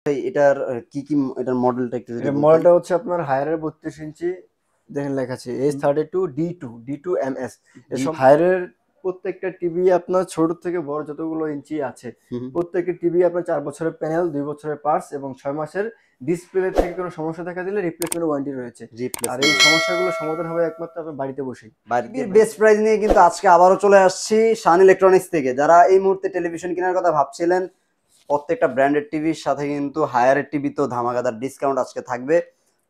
এটার কি এটার মডেলটা একটু যদি এটা বলতেন। মডেলটা হচ্ছে আপনার হায়ারের 32 ইঞ্চি। দেখেন লেখা আছে S32 D2 MS। এসব হায়ারের প্রত্যেকটা টিভি আপনার ছোট থেকে বড় যতগুলো ইঞ্চি আছে, প্রত্যেকটা টিভি আপনার 4 বছরের প্যানেল, 2 বছরের পার্টস এবং 6 মাসের ডিসপ্লে থেকে কোনো সমস্যা দেখা দিলে রিপ্লেসমেন্ট ওয়ারেন্টি রয়েছে। আর এই রিপ্লেসমেন্ট সমস্যাগুলো সমাধান হবে একমাত্র আপনার বাড়িতে বসেই। বাড়িতে বেস্ট প্রাইস নিয়ে কিন্তু আজকে আবারও চলে আসছি শান ইলেকট্রনিক্স থেকে। যারা এই মুহূর্তে টেলিভিশন কেনার কথা ভাবছিলেন, প্রত্যেকটা ব্র্যান্ডেড টিভির সাথে কিন্তু হায়ারের টিভি তো ধামাকাদার ডিসকাউন্ট আজকে থাকবে।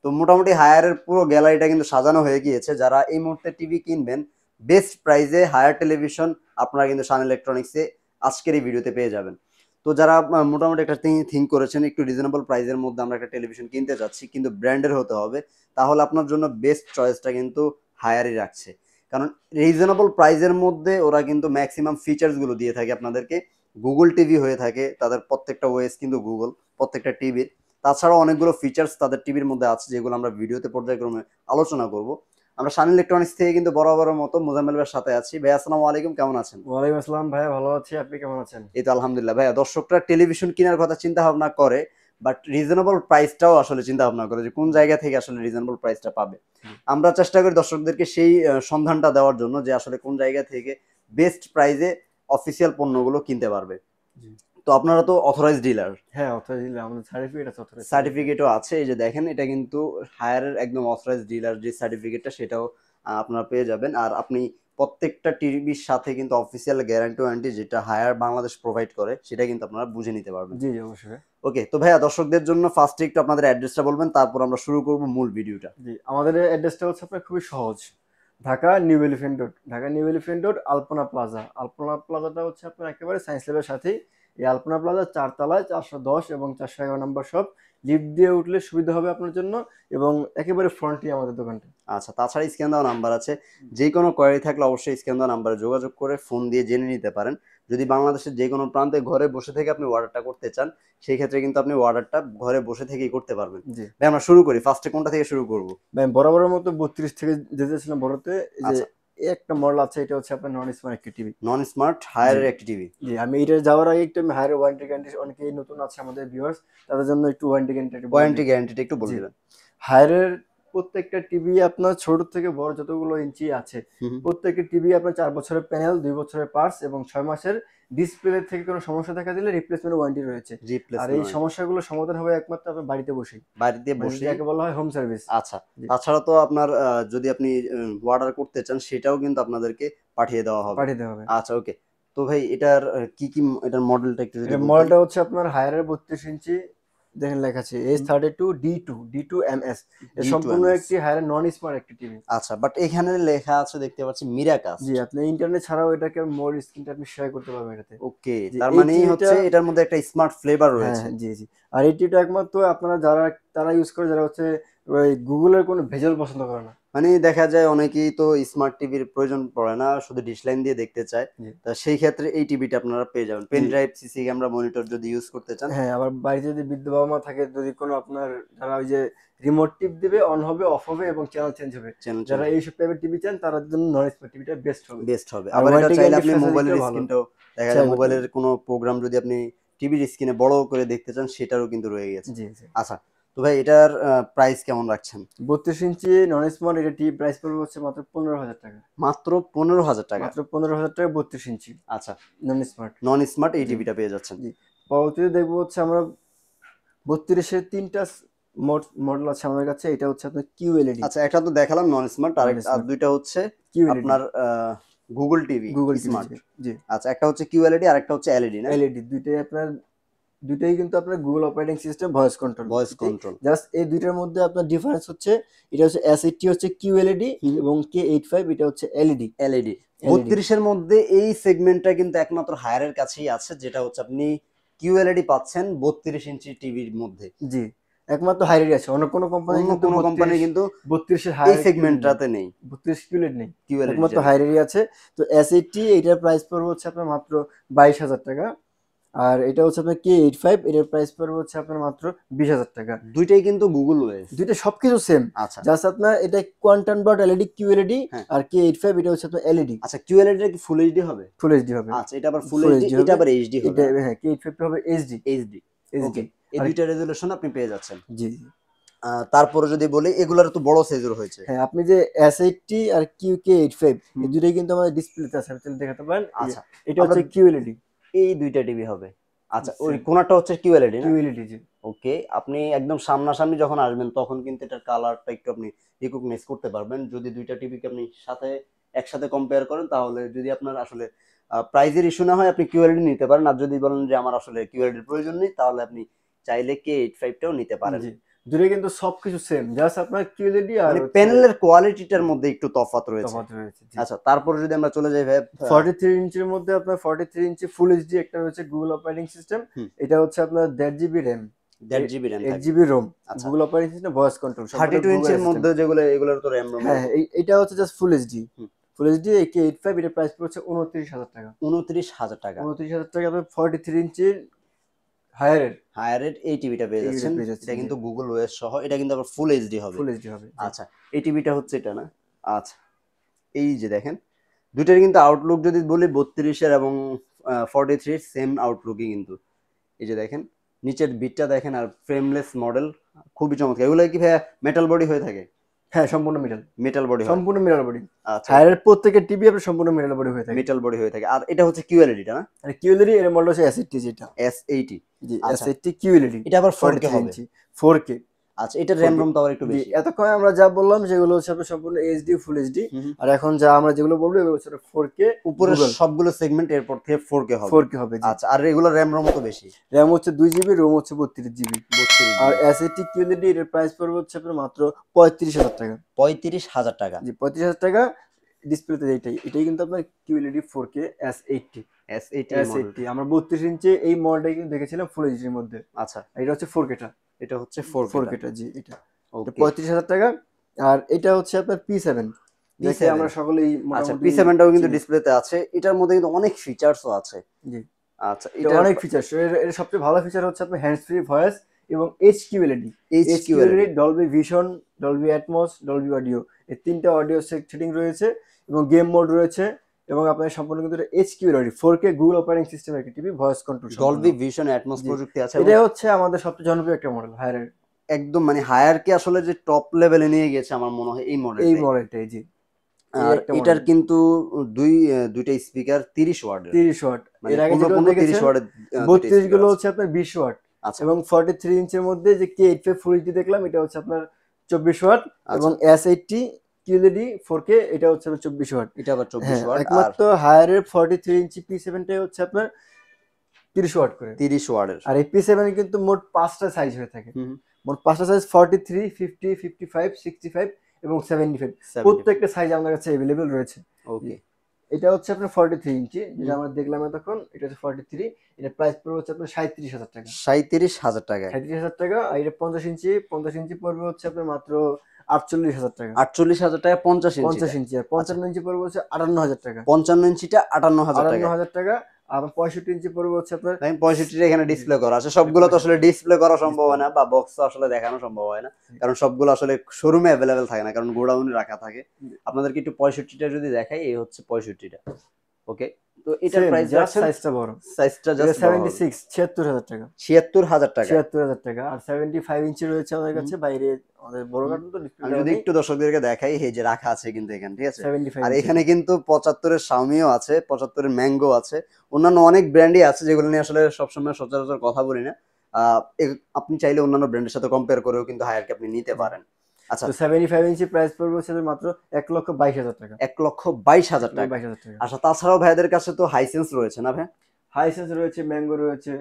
তো মোটামুটি হায়ারের পুরো গ্যালারিটা কিন্তু সাজানো হয়ে গিয়েছে। যারা এই মুহূর্তে টিভি কিনবেন বেস্ট প্রাইসে হায়ার টেলিভিশন আপনারা কিন্তু শান ইলেকট্রনিক্সে আজকের এই ভিডিওতে পেয়ে যাবেন। তো যারা মোটামুটি একটা থিঙ্ক করেছেন একটু রিজনেবল প্রাইসের মধ্যে আমরা একটা টেলিভিশন কিনতে যাচ্ছি কিন্তু ব্র্যান্ডের হতে হবে, তাহলে আপনার জন্য বেস্ট চয়েসটা কিন্তু হায়ারই রাখছে। কারণ রিজনেবল প্রাইসের মধ্যে ওরা কিন্তু ম্যাক্সিমাম ফিচার্সগুলো দিয়ে থাকে আপনাদেরকে। গুগল টিভি হয়ে থাকে, তাদের প্রত্যেকটা ওএস কিন্তু গুগল প্রত্যেকটা টিভির। তাছাড়াও অনেকগুলো ফিচার্স তাদের টিভির মধ্যে আছে যেগুলো আমরা ভিডিওতে পর্যায়ক্রমে আলোচনা করব। আমরা শান ইলেকট্রনিক্স থেকে কিন্তু বরাবরের মতো মোজাম্মেল ভাইয়ের সাথে আছি। ভাই আসসালামু আলাইকুম, কেমন আছেন? ওয়ালাইকুম আসসালাম ভাইয়া, ভালো আছি। আপনি কেমন আছেন? এই তো আলহামদুলিল্লাহ। ভাইয়া দর্শকরা টেলিভিশন কেনার কথা চিন্তা ভাবনা করে, বাট রিজনেবল প্রাইসটাও আসলে চিন্তা ভাবনা করে যে কোন জায়গা থেকে আসলে রিজনেবল প্রাইসটা পাবে। আমরা চেষ্টা করি দর্শকদেরকে সেই সন্ধানটা দেওয়ার জন্য যে আসলে কোন জায়গা থেকে বেস্ট প্রাইসে অফিসিয়াল পণ্যগুলো কিনতে পারবে। তো আপনারা তো অথরাইজ ডিলার, হ্যাঁ অথরাইজ ডিলার, আমাদের সার্টিফিকেট আছে অথরাইজ। সার্টিফিকেটও আছে। এই যে দেখেন, এটা কিন্তু হায়ারের একদম অথরাইজ ডিলার যে সার্টিফিকেটটা সেটাও আপনারা পেয়ে যাবেন। আর আপনি প্রত্যেকটা টিভির সাথে কিন্তু অফিসিয়াল গ্যারান্টি ওয়ারেন্টি যেটা হায়ার বাংলাদেশ প্রোভাইড করে সেটা কিন্তু আপনারা বুঝে নিতে পারবেন। জি জি অবশ্যই। ওকে, তো ভাইয়া দর্শকদের জন্য ফার্স্টে একটু আপনাদের অ্যাড্রেসটা বলবেন, তারপর আমরা শুরু করব মূল ভিডিওটা। জি, আমাদের অ্যাড্রেসটা হচ্ছে আপনার খুবই সহজ। Dhaka new elephant road, Dhaka new elephant road, Alpana plaza. Alpana প্লাজাটা হচ্ছে আপনার একেবারে সায়েন্স ল্যাবের সাথেই। এই আলপনা প্লাজা 4 তলায় 410 এবং 411 নম্বর শপ। লিফট দিয়ে উঠলে সুবিধা হবে আপনার জন্য, এবং একেবারে ফ্রন্টই আমাদের দোকানটা। আচ্ছা, তাছাড়া স্ক্যান দেওয়া নাম্বার আছে, যে কোনো কোয়ারি থাকলে অবশ্যই স্ক্যান দেওয়া নাম্বারে যোগাযোগ করে ফোন দিয়ে জেনে নিতে পারেন। যদি বাংলাদেশের যে কোনো প্রান্তে ঘরে বসে থেকে আপনি অর্ডারটা করতে চান, সেই ক্ষেত্রে কিন্তু আপনি অর্ডারটা ঘরে বসে থেকেই করতে পারবেন। জি ভাই আমরা শুরু করি, ফার্স্টে কোনটা থেকে শুরু করব? ভাই, বরাবরের মতো 32 থেকে যেতেছিলাম বড়তে। এই যে আচ্ছা, এই একটা মডেল আছে, এটা হচ্ছে আপনার নন স্মার্ট একটি টিভি। নন স্মার্ট জি হায়ারের একটি টিভি। জি, আমি এটা যাওয়ার আগে একটু আমি হায়ার ওয়ারেন্টি গ্যারান্টি, অনেকেই নতুন আছে আমাদের ভিউয়ার্স, তাদের জন্য একটু ওয়ারেন্টি গ্যারান্টি বলে ওয়ারেন্টি দিই। গ্যারান্টিটা একটু বলে জি, দেবেন। হায়ারের প্রত্যেকটা টিভি আপনার ছোট থেকে বড় যতগুলো ইঞ্চি আছে, হুম, প্রত্যেকটা টিভি আপনার 4 বছরের প্যানেল, 2 বছরের পার্টস এবং 6 মাসের ডিসপ্লে থেকে কোনো সমস্যা দেখা দিলে রিপ্লেসমেন্ট ওয়ারেন্টি রয়েছে। আর এই রিপ্লেসমেন্ট সমস্যাগুলো সমাধান হবে একমাত্র আপনার বাড়িতে বসেই, বাড়িতে মানে বসেই। যাকে বলা হয় হোম সার্ভিস। আচ্ছা, জি, তাছাড়া তো আপনার যদি আপনি অর্ডার করতে চান সেটাও কিন্তু আপনাদেরকে পাঠিয়ে দেওয়া হবে। পাঠিয়ে দেওয়া হবে। আচ্ছা, ওকে। তো ভাই এটার এটার মডেলটা একটু যদি এটা বলতেন। মডেলটা হচ্ছে আপনার হায়ারের 32 ইঞ্চি। দেখেন লেখা আছে S32 D2 MS। এর সম্পূর্ণ D2MS। একটি হায়ারের নন স্মার্ট একটি টিভি। আচ্ছা, বাট এখানে লেখা আছে দেখতে পাচ্ছি মিরাকাস্ট। জি, আপনি ইন্টারনেট ছাড়াও এটাকে মোর স্ক্রিনটা আপনি শেয়ার করতে পারবেন এটাতে। ওকে, জি, তার এই মানে টিভিটা, হচ্ছে এটার মধ্যে একটা স্মার্ট ফ্লেভার হ্যাঁ রয়েছে। জি জি, আর এই টিভিটা একমাত্র আপনারা যারা তারা ইউজ করে যারা হচ্ছে ওই গুগলের কোনো ভেজাল পছন্দ করে না। মানে দেখা যায় অনেকেই তো স্মার্ট টিভির প্রয়োজন পড়ে না, শুধু ডিশ লাইন দিয়ে দেখতে চায়। জি তা সেই ক্ষেত্রে এই টিভিটা আপনারা পেয়ে যাবেন। পেন জি, ড্রাইভ, সিসি ক্যামেরা, মনিটর যদি ইউজ করতে চান। হ্যাঁ, আবার বাড়িতে যদি বৃদ্ধ বাবা মা থাকে, যদি কোনো আপনার যারা ওই যে রিমোট টিপ দিবে, অন হবে অফ হবে এবং চ্যানেল চেঞ্জ হবে, চ্যানেল চেঞ্জ যারা এইসব টাইপের টিভি চান তাদের জন্য নন স্মার্ট টিভিটা বেস্ট হবে। বেস্ট হবে। আর আবার এটা ওয়ারেন্টি চাইলে গ্যারান্টি আপনি মোবাইলের ফ্যাসিলিটিও ভালো, স্ক্রিনটাও, দেখা যায় শেয়ার করতে মোবাইলের পারবেন। কোনো প্রোগ্রাম যদি আপনি টিভির স্ক্রিনে বড় করে দেখতে চান সেটারও কিন্তু রয়ে গেছে। জি জি, আচ্ছা, তো ভাই এটার প্রাইস কেমন রাখছেন? 32 ইঞ্চি নন স্মার্ট এটা টিভি প্রাইস পড়বে হচ্ছে মাত্র 15,000 টাকা। মাত্র 15,000 টাকা। মাত্র 15,000 টাকা 32 ইঞ্চি আচ্ছা, নন স্মার্ট। নন স্মার্ট এই জি টিভিটা পেয়ে যাচ্ছেন। জি, পরবর্তীতে দেখবো হচ্ছে আমরা 32-এর তিনটা মডেল আছে আমাদের কাছে। এটা হচ্ছে আপনার QLED। আচ্ছা, একটা তো দেখালাম নন স্মার্ট, নন আর স্মার্ট দুইটা হচ্ছে QLED, আপনার Google TV Google TV. Smart. জি জি, আচ্ছা, একটা হচ্ছে কিউএলইডি আর একটা হচ্ছে এলইডি না? এলইডি দুইটাই আপনার, দুইটাই কিন্তু আপনার Google operating system voice control voice দুইটাই। কন্ট্রোল। জাস্ট এই দুইটার মধ্যে আপনার ডিফারেন্স হচ্ছে, এটা হচ্ছে S80 হচ্ছে QLED হুম, এবং K85 এটা হচ্ছে এলইডি। এলইডি। এলইডি 32-এর মধ্যে এই সেগমেন্টটা কিন্তু একমাত্র হায়ারের কাছেই আছে, যেটা হচ্ছে আপনি কিউএলইডি পাচ্ছেন 32 ইঞ্চি টিভির মধ্যে। জি, একমাত্র হাইরেরই আছে, অন্য কোনো কোম্পানি অন্য কিন্তু কোনো কোম্পানি 32, কিন্তু 32-এর এই হায়ার কিউলেট নেই, সেগমেন্টটাতে নেই, 32 কিউলেট নেই, একমাত্র কিউএলইডিটা নেই। হাইরেরই আছে। তো S80 এটার প্রাইস পড়বে হচ্ছে আপনার মাত্র 22,000 টাকা। আর এটা হচ্ছে আপনার K85, এটার প্রাইস পড়বে হচ্ছে আপনার মাত্র 20,000 টাকা। দুইটাই কিন্তু গুগল ওএস। দুইটা সবকিছু সেম, আচ্ছা, জাস্ট আপনার এটা কোয়ান্টাম ডট এলইডি QLED, হ্যাঁ। আর K85 এটা হচ্ছে আপনার এলইডি। আচ্ছা, কিউএলইডিটা কি ফুল এইচডি হবে? ফুল এইচডি হবে, আচ্ছা, এটা আবার ফুল ফুল এইচডি, এইচডি এটা হবে। আবার এইচডি হবে এটা না? হ্যাঁ, K85 হবে এইচডি। এইচডি। এইচডি। এই দুইটা রেজুলেশন আপনি পেয়ে যাচ্ছেন। জি। তারপরে যদি বলি এগুলার তো বড় সাইজের হয়েছে। হ্যাঁ, আপনি যে S80 আর QK85 এই হুম। দুটোই কিন্তু আমাদের ডিসপ্লেতে আছে, আপনি দেখাতে পারেন। আচ্ছা, এটা আমরা হচ্ছে QLED। এই দুইটা টিভি হবে। আচ্ছা, ওই সেম কোণাটা হচ্ছে QLED না? QLED, জি। ওকে, আপনি একদম সামনাসামনি যখন আসবেন তখন কিন্তু এটার কালারটা একটু আপনি রিকগনাইজ করতে পারবেন। যদি দুইটা টিভিকে আপনি একসাথে কম্পেয়ার করেন, তাহলে যদি আপনার আসলে প্রাইজের ইস্যু না হয় আপনি QLED নিতে পারেন। আর যদি বলেন যে আমার আসলে QLED এর প্রয়োজন নেই, তাহলে আপনি চাইলে K85 টাও নিতে পারেন। জি, দুটোই কিন্তু সবকিছু সেম, জাস্ট আপনার QLED আর মানে হচ্ছে প্যানেলের কোয়ালিটিটার মধ্যে একটু তফাৎ রয়েছে। তফাৎ রয়েছে। জি। আচ্ছা, তারপরে যদি আমরা চলে যাই ভাই, 43 ইঞ্চির মধ্যে আপনার 43 ইঞ্চি ফুল এইচডি একটা রয়েছে, গুগল অপারেটিং সিস্টেম। হুম, এটা হচ্ছে আপনার 1.5 জিবি র্যাম, 1.5 জিবি র্যাম 8 থাকবে। জিবি রোম, আচ্ছা, Google operating system, voice control, thirty সবগুলো টু গুগল ইঞ্চির অ্যাসিস্ট্যান্ট। মধ্যে যেগুলো, এগুলোর তো র্যাম রোম হ্যাঁ, এরকম। এইটা হচ্ছে জাস্ট ফুল এইচডি। হুম, ফুল এইচডি AK85, এটা প্রাইস পড়ছে 29,000 টাকা। 29,000 টাকা। 29,000 টাকা আপনি 43 ইঞ্চির হায়ার হায়ারের এই টিভিটা পেয়ে এইটা যাচ্ছেন। পেয়ে যাচ্ছেন। এটা জি, কিন্তু গুগল ওএস সহ, এটা কিন্তু আবার ফুল এইচডি হবে। ফুল এইচডি হবে। জি। আচ্ছা, এই টিভিটা হচ্ছে এটা না? আচ্ছা, এই যে দেখেন, দুইটার কিন্তু আউটলুক যদি বলি 32-এর এবং 43 সেম আউটলুকই কিন্তু। এই যে দেখেন, নিচের বিটটা দেখেন, আর ফ্রেমলেস মডেল, খুবই চমৎকার। এগুলো কি ভাইয়া মেটাল বডি হয়ে থাকে? হ্যাঁ, সম্পূর্ণ মেটাল। মেটাল বডি হয়। সম্পূর্ণ মেটাল বডি। আচ্ছা, হায়ারের প্রত্যেকের টিভি আপনার সম্পূর্ণ মেটাল বডি হয়ে থাকে। মেটাল বডি হয়ে থাকে। আর এটা হচ্ছে কিউএলইডিটা না? আর কিউএলইডি এর মডেল হচ্ছে S80 যেটা। S80। জি, আচ্ছা, S80 কিউএলইডি। এটা আবার 4K 43 হবে। ইঞ্চি 4K। আচ্ছা, এটার র্যাম রোম তো আবার একটু জি, বেশি। এতক্ষণ আমরা যা বললাম সেগুলো হচ্ছে আপনার সম্পূর্ণ এইচডি, ফুল এইচডি। হুম, হুম। আর এখন যা আমরা যেগুলো বলবো এগুলো হচ্ছে 4K উপরের গুগল সবগুলো সেগমেন্ট এরপর থেকে 4K হবে। 4K হবে। জি। আচ্ছা, আর রেগুলার র্যাম রোম তো বেশি। র্যাম হচ্ছে 2 জিবি, রোম হচ্ছে 32 জিবি। 32 আর জিবি। S80 কিউএলইডি এর প্রাইস পড়বে হচ্ছে আপনার মাত্র 35,000 টাকা। 35,000 টাকা। জি, 35,000 টাকা। ডিসপ্লেতে এটাই কিন্তু আপনার কিউএলইডি 4K S80। S80 এই মডেল। S80 আমরা 32 ইঞ্চি এই মডেলটা কিন্তু দেখেছিলাম ফুল এইচডির মধ্যে। আচ্ছা, এটা হচ্ছে 4K টা। এটা হচ্ছে 4K টা। 4K টা, জি, এটা ওকে। 35,000 টাকা। আর এটা হচ্ছে আপনার P7, যাকে P7। আমরা সকলেই আচ্ছা, মোটামুটি P7 টাও কিন্তু চিনি। ডিসপ্লেতে আছে। এটার মধ্যে কিন্তু অনেক ফিচারসও আছে। জি, আচ্ছা, এটা এটার অনেক ফিচার। এর সবচেয়ে ভালো ফিচার হচ্ছে আপনার হ্যান্ডস ফ্রি ভয়েস এবং HQLED। HQLED। HQLED, Dolby vision, Dolby atoms, Dolby audio, এই তিনটা অডিও সেটিং রয়েছে এবং গেম মোড রয়েছে। এবং আপনার সম্পূর্ণ কিন্তু এটা HQLED 4K Google operating system একটা টিভি, ভয়েস কন্ট্রোল সম্পূর্ণ। ডলবি ভিশন অ্যাটমস জি, প্রযুক্তি আছে এবং এটা হচ্ছে আমাদের সবচেয়ে জনপ্রিয় একটা মডেল হায়ারের। একদম মানে হায়ারকে আসলে যে টপ লেভেলে নিয়ে গেছে আমার মনে হয় এই এই মডেলটাই। মডেলটাই, জি, এই আর একটা এটার মডেল। কিন্তু দুইটা স্পিকার 30 ওয়াটের। 30 ওয়াট। মানে এর আগে পূর্ণ যেগুলো 30 দেখেছেন ওয়াটের দুইটা 32 স্পিকার গুলো আছে। হচ্ছে আপনার 20 ওয়াট। আচ্ছা, এবং 43 ইঞ্চের মধ্যে যে K85 ফুল এইচডি দেখলাম এটা হচ্ছে আপনার 24 ওয়াট। এবং আচ্ছা, S80 QLED 4K এটা হচ্ছে আপনার 24 ওয়াট। এটা আবার 24 হ্যাঁ, ওয়াট। আর একমাত্র হায়ারের 43 ইঞ্চি P7 টাই হচ্ছে আপনার 30 ওয়াট করে। 30 ওয়াটের। আর এই P7 এর কিন্তু মোট 5টা সাইজ হয়ে থাকে। হুম, মোট 5টা সাইজ 43, 50, 55, 65 এবং 75। 70। প্রত্যেকটা সাইজ আমাদের কাছে अवेलेबल রয়েছে। জি। ওকে। এটা হচ্ছে আপনার 43 ইঞ্চি, যেটা হুম, আমরা দেখলাম এতক্ষণ। এটা হচ্ছে 43। এটা প্রাইস পড়বে হচ্ছে আপনার 37,000 টাকা। 37,000 টাকায়। 37,000 টাকা। আর এটা 50 ইঞ্চি। 50 ইঞ্চি পড়বে হচ্ছে আপনার মাত্র 48,000 টাকা। 48,000 টাকা 50 50 ইঞ্চিটা। ইঞ্চি। আর আচ্ছা, 55 ইঞ্চি পড়বে হচ্ছে 58,000 টাকা। 55 ইঞ্চিটা 58,000 টাকায়। 58,000 টাকা। আর 65 ইঞ্চি পড়বে হচ্ছে আপনার আমি 65টা এখানে জি, ডিসপ্লে করা আছে। সবগুলো তো আসলে ডিসপ্লে করা সম্ভব ডিসপ্লে। হয় না, বা বক্স আসলে দেখানো সম্ভব হয় না। কারণ সবগুলো আসলে শোরুমে अवेलेबल থাকে না, কারণ গোডাউনে রাখা থাকে। আপনাদেরকে একটু 65টা যদি দেখাই, এই হচ্ছে 65টা। ওকে, তো এটার সেম, প্রাইস জাস্ট রাখছেন, সাইজটা বড়। সাইজটা এটা জাস্ট বড় হবে 76, 76,000 টাকা। 76,000 টাকা। 76,000 টাকা। আর 75 ইঞ্চি রয়েছে আমাদের হুম, কাছে বাইরে। আমাদের বড় হুম। কার্টুন তো আমি ডিসপ্লেটাও যদি নেই। একটু দর্শকদেরকে দেখাই, এই যে রাখা আছে কিন্তু এখানে, ঠিক আছে। 75 আর ইঞ্চি এখানে এটা। কিন্তু 75-এর শাওমিও আছে, 75-এর ম্যাঙ্গো আছে, অন্যান্য অনেক ব্র্যান্ডই আছে যেগুলো নিয়ে আসলে সবসময় সচরাচর কথা বলি না। আপনি চাইলে অন্যান্য ব্র্যান্ডের সাথে কম্পেয়ার করেও কিন্তু হায়ারকে আপনি নিতে জি। পারেন। আচ্ছা, তো 75 ইঞ্চি প্রাইস পড়বে হচ্ছে মাত্র 1,22,000 টাকা। 1,22,000 টাকা। 1,22,000 টাকা। আচ্ছা, তাছাড়াও ভাইদের কাছে তো হাইসেন্স রয়েছে না ভাই? হাইসেন্স রয়েছে, ম্যাঙ্গো রয়েছে,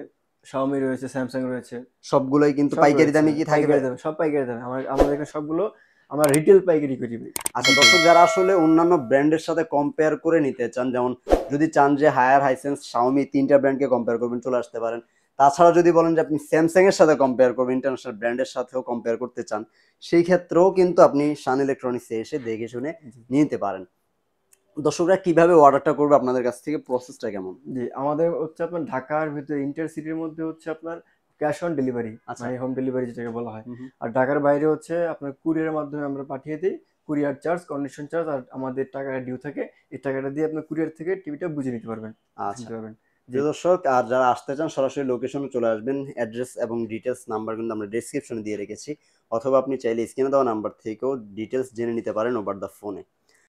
শাওমি রয়েছে, স্যামসাং রয়েছে। সবগুলোই কিন্তু সব পাইকারি রয়েছে। দামে কি থাকে পাইকারি ভাই? দামে, সব পাইকারি দামে। আমাদের এখানে সবগুলো আমরা রিটেল পাইকারি করি ভাই। আচ্ছা, রিটেল। দর্শক যারা আসলে অন্যান্য ব্র্যান্ডের সাথে কম্পেয়ার করে নিতে চান, যেমন যদি চান যে হায়ার, হাইসেন্স, শাওমি তিনটা ব্র্যান্ডকে কম্পেয়ার করবেন, চলে আসতে পারেন। তাছাড়া যদি বলেন যে আপনি স্যামসাং এর সাথে কম্পেয়ার করবেন, ইন্টারন্যাশনাল ব্র্যান্ডের সাথেও কম্পেয়ার করতে চান, সেই ক্ষেত্রেও কিন্তু আপনি শান ইলেকট্রনিক্সে এসে দেখে শুনে জি। নিতে পারেন। দর্শকরা কিভাবে অর্ডারটা করবে আপনাদের কাছ থেকে, প্রসেসটা কেমন? জি, আমাদের হচ্ছে আপনার ঢাকার ভিতরে ইন্টারসিটির মধ্যে হচ্ছে আপনার ক্যাশ অন ডেলিভারি, আচ্ছা। মানে হোম ডেলিভারি যেটাকে বলা হয়। হুম, হুম। আর ঢাকার বাইরে হচ্ছে আপনার কুরিয়ারের মাধ্যমে আমরা পাঠিয়ে দিই। কুরিয়ার চার্জ, কন্ডিশন চার্জ আর আমাদের টাকাটা ডিউ থাকে। এই টাকাটা দিয়ে আপনার কুরিয়ার থেকে টিভিটা বুঝে নিতে পারবেন, আচ্ছা, নিতে পারবেন। যে দর্শক আর যারা আসতে চান সরাসরি লোকেশনে চলে আসবেন, অ্যাড্রেস এবং ডিটেলস নাম্বার কিন্তু আমরা ডেসক্রিপশনে দিয়ে রেখেছি, অথবা আপনি চাইলে স্ক্রিনে দেওয়া নাম্বার থেকেও ডিটেলস জেনে নিতে পারেন ওভার দ্য ফোনে।